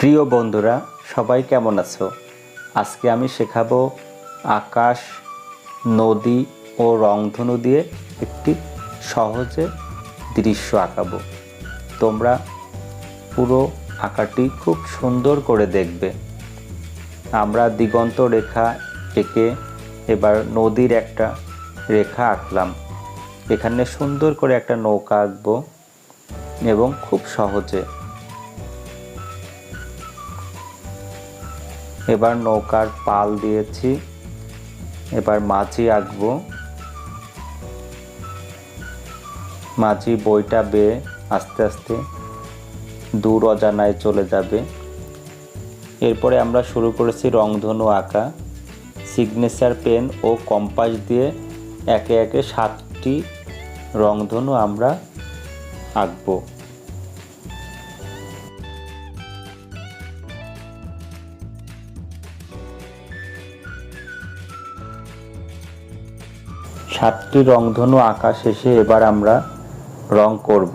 প্রিয় বন্ধুরা, সবাই কেমন আছো? আজকে আমি শেখাবো আকাশ, নদী ও রংধনু দিয়ে একটি সহজে দৃশ্য আঁকাবো। তোমরা পুরো আঁকাটি খুব সুন্দর করে দেখবে। আমরা দিগন্ত রেখা এঁকে এবার নদীর একটা রেখা আঁকলাম। এখানে সুন্দর করে একটা নৌকা আঁকবো এবং খুব সহজে। এবার নৌকার পাল দিয়েছি, এবার মাঝি আঁকবো। মাঝি বইটা বেয়ে আস্তে আস্তে দূর অজানায় চলে যাবে। এরপরে আমরা শুরু করেছি রংধনু আঁকা। সিগনেচার পেন ও কম্পাস দিয়ে একে একে 7টি রংধনু আমরা আঁকবো। সাতটি রংধনু আঁকা শেষে এবার আমরা রং করব।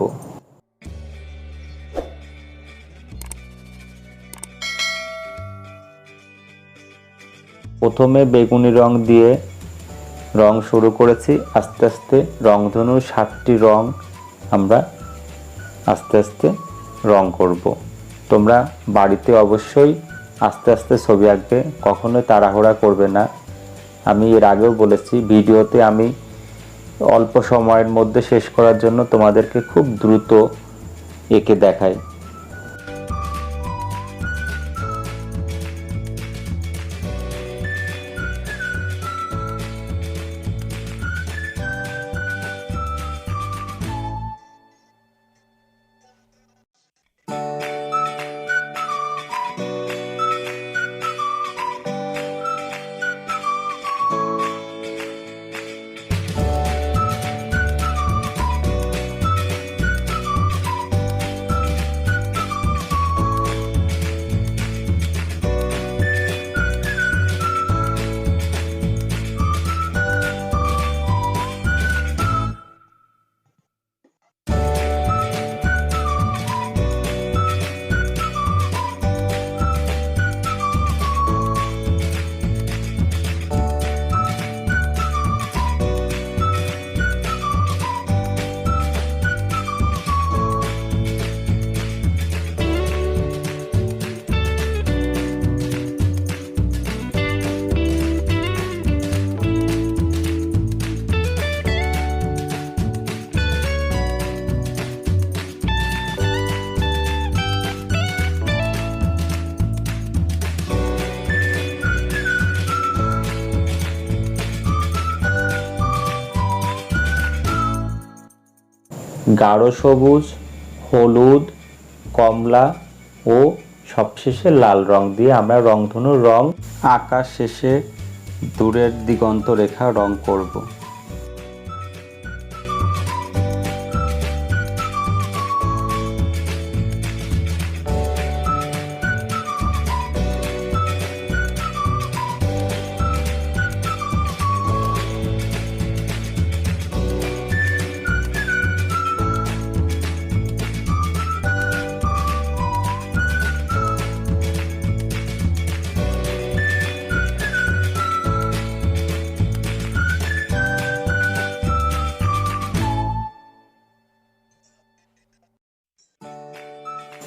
প্রথমে বেগুনি রং দিয়ে রং শুরু করেছি। আস্তে আস্তে রংধনুর 7টি রং আমরা আস্তে আস্তে রং করব। তোমরা বাড়িতে অবশ্যই আস্তে আস্তে ছবি আঁকবে, কখনোই তাড়াহুড়া করবে না। আমি এর আগেও বলেছি, ভিডিওতে আমি অল্প সময়ের মধ্যে শেষ করার জন্য তোমাদেরকে খুব দ্রুত এঁকে দেখাই। গাঢ় সবুজ, হলুদ, কমলা ও সবশেষে লাল রং দিয়ে আমরা রংধনুর রং আঁকার শেষে দূরের দিগন্ত রেখা রং করব।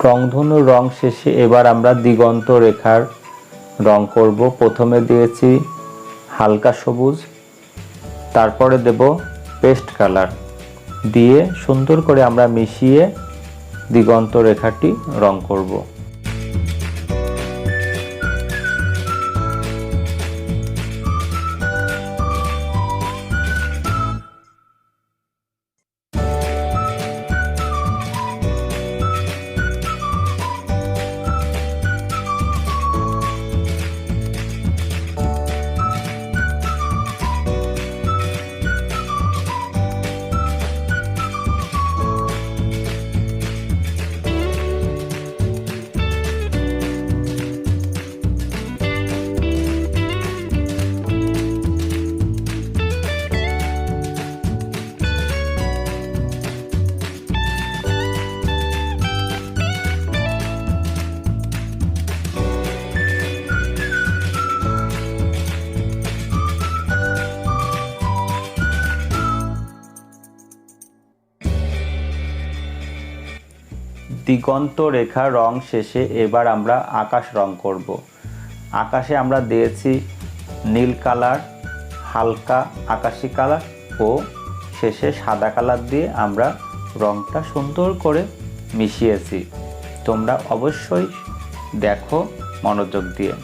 রংধনুর রং শেষে এবার আমরা দিগন্ত রেখার রং করব। প্রথমে দিয়েছি হালকা সবুজ, তারপরে দেব পেস্ট কালার দিয়ে সুন্দর করে আমরা মিশিয়ে দিগন্ত রেখাটি রং করব। দিগন্ত রেখা রং শেষে এবার আমরা আকাশ রং করব। আকাশে আমরা দিয়েছি নীল কালার, হালকা আকাশি কালার ও শেষে সাদা কালার দিয়ে আমরা রংটা সুন্দর করে মিশিয়েছি। তোমরা অবশ্যই দেখো মনোযোগ দিয়ে।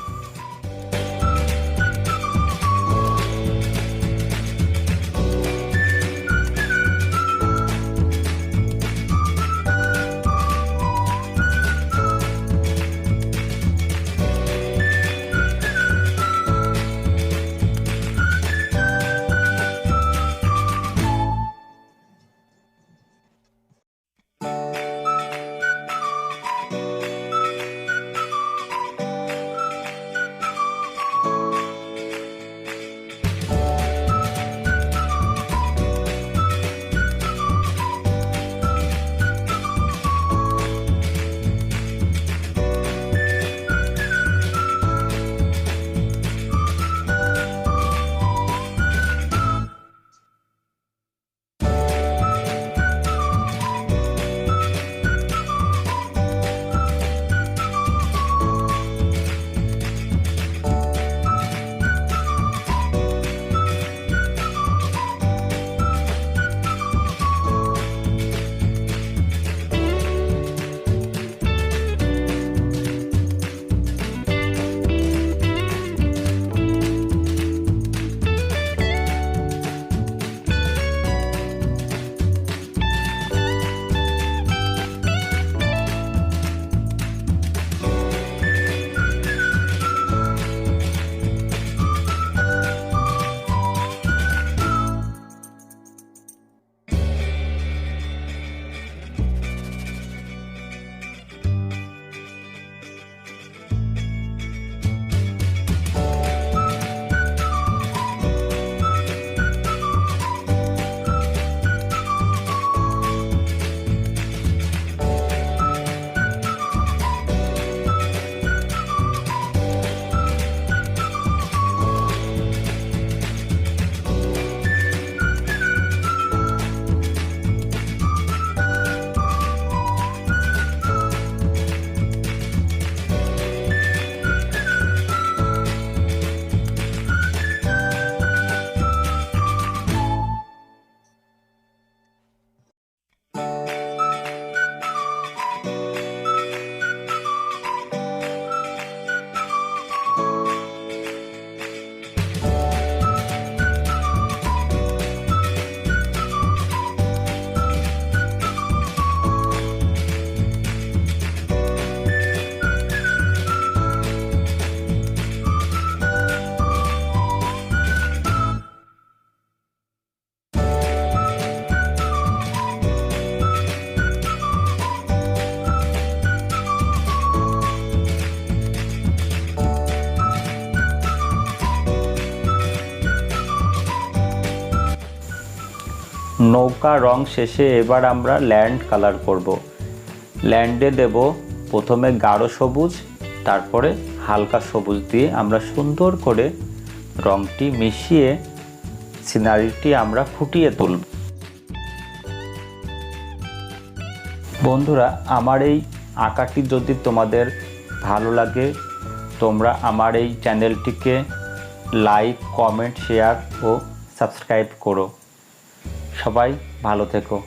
নৌকা রং শেষে এবার আমরা ল্যান্ড কালার করব। ল্যান্ডে দেব প্রথমে গাঢ় সবুজ, তারপরে হালকা সবুজ দিয়ে আমরা সুন্দর করে রংটি মিশিয়ে সিনারিটি আমরা ফুটিয়ে তুলব। বন্ধুরা, আমার এই আঁকাটি যদি তোমাদের ভালো লাগে, তোমরা আমার এই চ্যানেলটিকে লাইক, কমেন্ট, শেয়ার ও সাবস্ক্রাইব করো। সবাই ভালো থেকো।